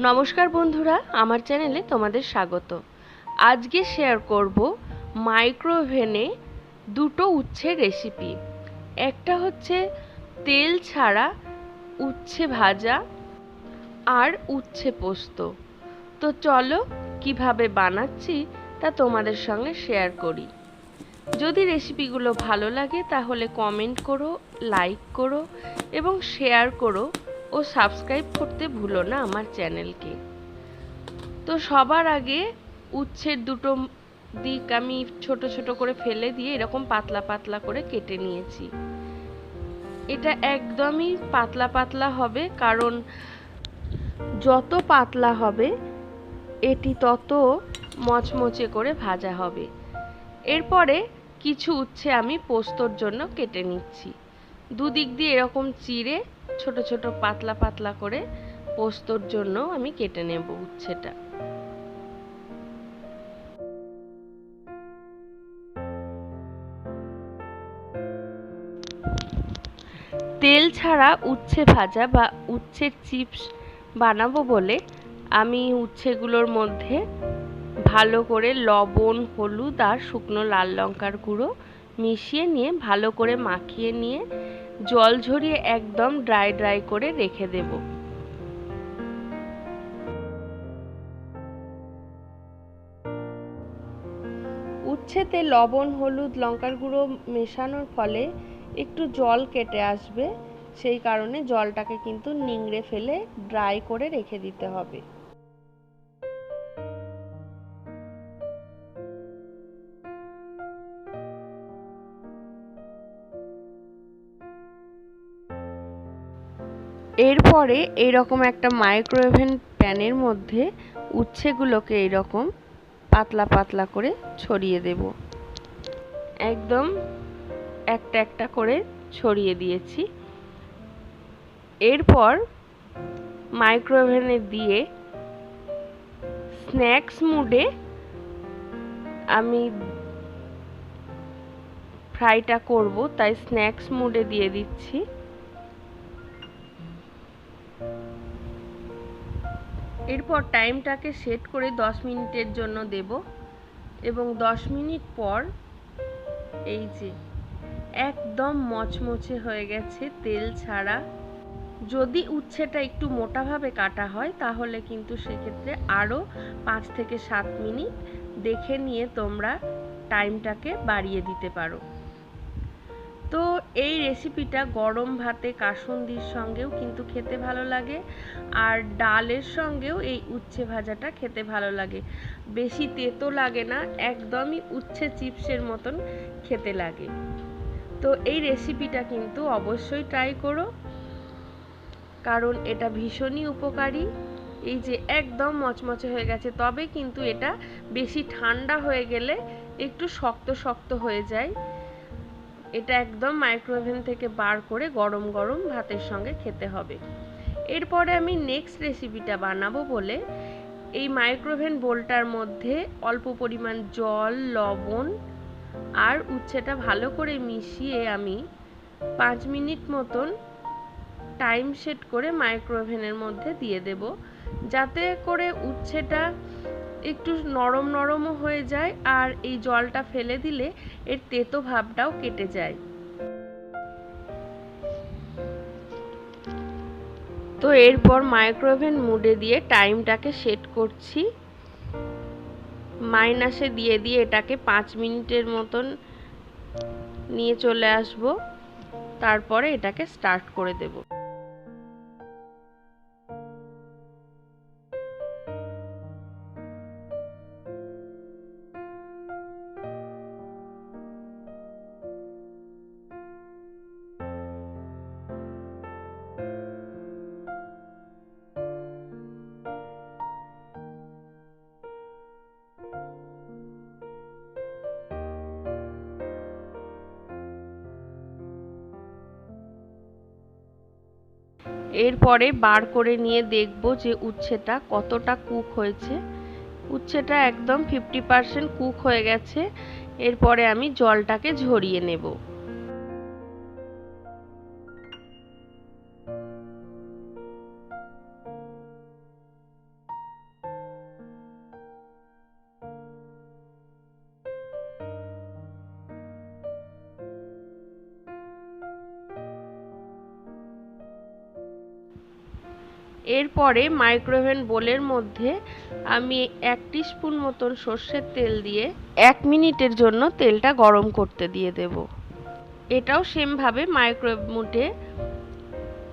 নমস্কার বন্ধুরা, আমার চ্যানেলে তোমাদের স্বাগত। আজকে শেয়ার করব মাইক্রোওভেনে দুটো উচ্ছের রেসিপি। একটা হচ্ছে তেল ছাড়া উচ্ছে ভাজা আর উচ্ছে পোস্ত। তো চলো কিভাবে বানাচ্ছি তা তোমাদের সঙ্গে শেয়ার করি। যদি রেসিপিগুলো ভালো লাগে তাহলে কমেন্ট করো, লাইক করো এবং শেয়ার করো ও সাবস্ক্রাইব করতে ভুলো না আমার চ্যানেলকে। তো সবার আগে উচ্ছের দুটো দিক আমি ছোট ছোট করে ফেলে দিয়ে এরকম পাতলা পাতলা করে কেটে নিয়েছি। এটা একদমই পাতলা পাতলা হবে, কারণ যত পাতলা হবে এটি তত মচমচে করে ভাজা হবে। এরপরে কিছু উচ্ছে আমি পোস্তর জন্য কেটে নিচ্ছি। দুদিক দিয়ে এরকম চিড়ে ছোট ছোট পাতলা পাতলা করে পোস্তর জন্য আমি কেটে নেব উচ্ছেটা। তেল ছাড়া উচ্ছে ভাজা বা উচ্ছের চিপস বানাবো বলে আমি উচ্ছেগুলোর মধ্যে ভালো করে লবণ, হলুদ আর শুকনো লাল লঙ্কার গুঁড়ো মিশিয়ে নিয়ে ভালো করে মাখিয়ে নিয়ে জল ঝরিয়ে একদম ড্রাই ড্রাই করে রেখে দেব। উচ্ছেতে লবণ, হলুদ, লঙ্কার গুঁড়ো মেশানোর ফলে একটু জল কেটে আসবে, সেই কারণে জলটাকে কিন্তু নিংড়ে ফেলে ড্রাই করে রেখে দিতে হবে। এরপরে এইরকম একটা মাইক্রোওভেন প্যানের মধ্যে উচ্ছেগুলোকে এইরকম পাতলা পাতলা করে ছড়িয়ে দেব। একদম একটা একটা করে ছড়িয়ে দিয়েছি। এরপর মাইক্রোওভেনে দিয়ে স্ন্যাক্স মুডে আমি ফ্রাইটা করব, তাই স্ন্যাক্স মুডে দিয়ে দিচ্ছি। এরপর টাইমটাকে সেট করে 10 মিনিটের জন্য দেব এবং 10 মিনিট পর এই যে একদম মচমচে হয়ে গেছে তেল ছাড়া। যদি উচ্ছেটা একটু মোটাভাবে কাটা হয় তাহলে কিন্তু সেক্ষেত্রে আরও 5 থেকে 7 মিনিট দেখে নিয়ে তোমরা টাইমটাকে বাড়িয়ে দিতে পারো। তো এই রেসিপিটা গরম ভাতে কাসুন্দির সঙ্গেও কিন্তু খেতে ভালো লাগে, আর ডালের সঙ্গেও এই উচ্ছে ভাজাটা খেতে ভালো লাগে। বেশি তেতো লাগে না, একদমই উচ্ছে চিপসের মতন খেতে লাগে। তো এই রেসিপিটা কিন্তু অবশ্যই ট্রাই করো, কারণ এটা ভীষণই উপকারী। এই যে একদম মচমচে হয়ে গেছে, তবে কিন্তু এটা বেশি ঠান্ডা হয়ে গেলে একটু শক্ত শক্ত হয়ে যায়। এটা একদম মাইক্রোওভেন থেকে বার করে গরম গরম ভাতের সঙ্গে খেতে হবে। এরপরে আমি নেক্সট রেসিপিটা বানাবো বলে এই মাইক্রোওভেন বোলটার মধ্যে অল্প পরিমাণ জল, লবণ আর উচ্ছেটা ভালো করে মিশিয়ে আমি 5 মিনিট মতন টাইম সেট করে মাইক্রোওভেনের মধ্যে দিয়ে দেব, যাতে করে উচ্ছেটা একটু নরম নরমও হয়ে যায় আর এই জলটা ফেলে দিলে এর তেতো ভাবটাও কেটে যায়। তো এরপর মাইক্রোওভেন মুডে দিয়ে টাইমটাকে সেট করছি, মাইনাসে দিয়ে দিয়ে এটাকে 5 মিনিটের মতন নিয়ে চলে আসব। তারপরে এটাকে স্টার্ট করে দেব। এরপরে বার করে নিয়ে দেখব যে উচ্ছেটা কতটা কুক হয়েছে। উচ্ছেটা একদম 50% কুক হয়ে গেছে। এরপরে আমি জলটাকে ঝরিয়ে নেব। এরপরে মাইক্রোওভেন বোলের মধ্যে আমি 1 টিস্পুন মতন সর্ষের তেল দিয়ে 1 মিনিটের জন্য তেলটা গরম করতে দিয়ে দেব। এটাও সেমভাবে মাইক্রোওয়েভ মোডে,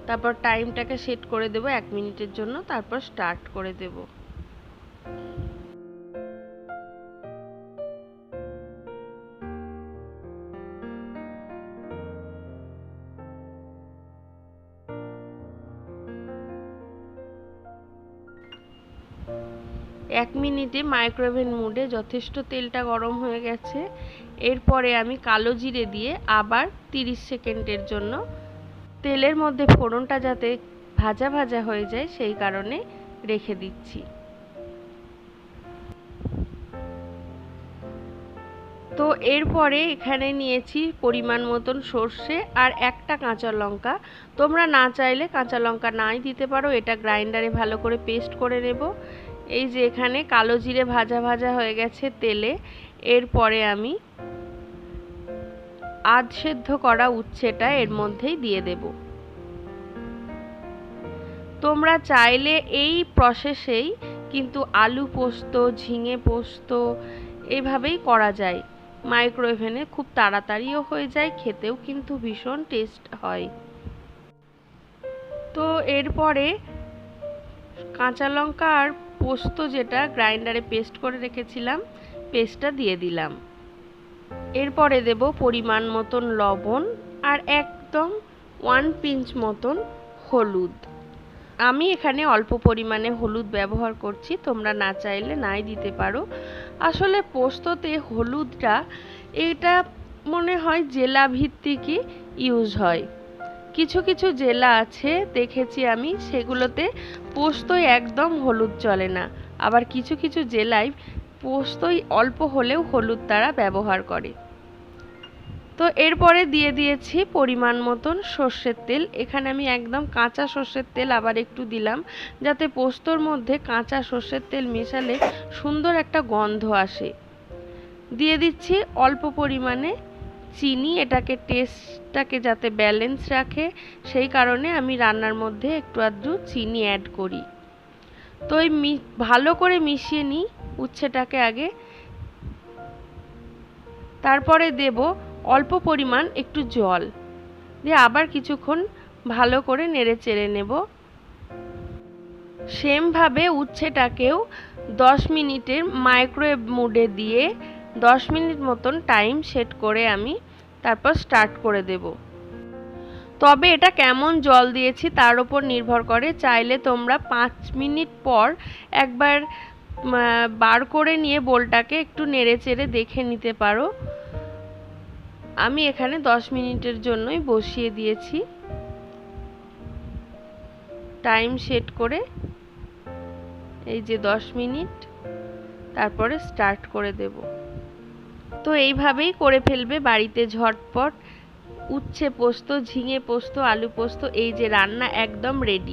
তারপর টাইমটাকে সেট করে দেব 1 মিনিটের জন্য, তারপর স্টার্ট করে দেব। এক মিনিটে মাইক্রোওভেন মোডে যথেষ্ট তেলটা গরম হয়ে গেছে। এরপরে আমি কালো জিরে দিয়ে আবার 30 সেকেন্ডের জন্য তেলের মধ্যে ফোড়নটা যাতে ভাজা ভাজা হয়ে যায় সেই কারণে রেখে দিচ্ছি। তো এরপরে এখানে নিয়েছি পরিমাণ মতন সর্ষে আর একটা কাঁচা লঙ্কা। তোমরা না চাইলে কাঁচা লঙ্কা নাই দিতে পারো, এটা গ্রাইন্ডারে ভালো করে পেস্ট করে নেব। এই যে এখানে কালো জিরে ভাজা ভাজা হয়ে গেছে তেলে। এরপরে আমি আধ সেদ্ধ করা উচ্ছেটা এর মধ্যেই দিয়ে দেব। তোমরা চাইলে এই প্রসেসেই কিন্তু আলু পোস্ত, ঝিঙে পোস্ত এভাবেই করা যায়। মাইক্রোওভেনে খুব তাড়াতাড়িও হয়ে যায়, খেতেও কিন্তু ভীষণ টেস্ট হয়। তো এরপরে কাঁচা লঙ্কা আর পোস্ত যেটা গ্রাইন্ডারে পেস্ট করে রেখেছিলাম, পেস্টটা দিয়ে দিলাম। এরপরে দেব পরিমাণ মতন লবণ আর একদম 1 পিঞ্চ মতন হলুদ। আমি এখানে অল্প পরিমাণে হলুদ ব্যবহার করছি, তোমরা না চাইলে নাই দিতে পারো। আসলে পোস্ততে হলুদটা এটা মনে হয় জেলা ভিত্তিকই ইউজ হয়। কিছু কিছু জেলা আছে দেখেছি আমি, সেগুলোতে পোস্তই একদম হলুদ চলে না। আবার কিছু কিছু জেলায় পোস্তই অল্প হলেও হলুদ তারা ব্যবহার করে। তো এরপরে দিয়ে দিয়েছি পরিমাণ মতন সর্ষের তেল। এখানে আমি একদম কাঁচা সর্ষের তেল আবার একটু দিলাম, যাতে পোস্তর মধ্যে কাঁচা সর্ষের তেল মেশালে সুন্দর একটা গন্ধ আসে। দিয়ে দিচ্ছি অল্প পরিমাণে চিনি, এটাকে টেস্টটাকে যাতে ব্যালেন্স রাখে সেই কারণে আমি রান্নার মধ্যে একটু আধটু চিনি অ্যাড করি। তো এই ভালো করে মিশিয়ে নিই উচ্ছেটাকে আগে, তারপরে দেব অল্প পরিমাণ একটু জল দিয়ে আবার কিছুক্ষণ ভালো করে নেড়ে চেড়ে নেব। সেমভাবে উচ্ছেটাকেও 10 মিনিটের মাইক্রোওয়েভ মোডে দিয়ে 10 মিনিট মতন টাইম সেট করে আমি তারপর স্টার্ট করে দেব। তবে এটা কেমন জল দিয়েছি তার উপর নির্ভর করে, চাইলে তোমরা 5 মিনিট পর একবার বার করে নিয়ে বোলটাকে একটু নেড়ে চেড়ে দেখে নিতে পারো। আমি এখানে 10 মিনিটের জন্যই বসিয়ে দিয়েছি টাইম সেট করে। এই যে 10 মিনিট, তারপরে স্টার্ট করে দেব। তো এইভাবেই করে ফেলবে বাড়িতে ঝটপট উচ্ছে পোস্ত, ঝিঙে পোস্ত, আলু পোস্ত। এই যে রান্না একদম রেডি।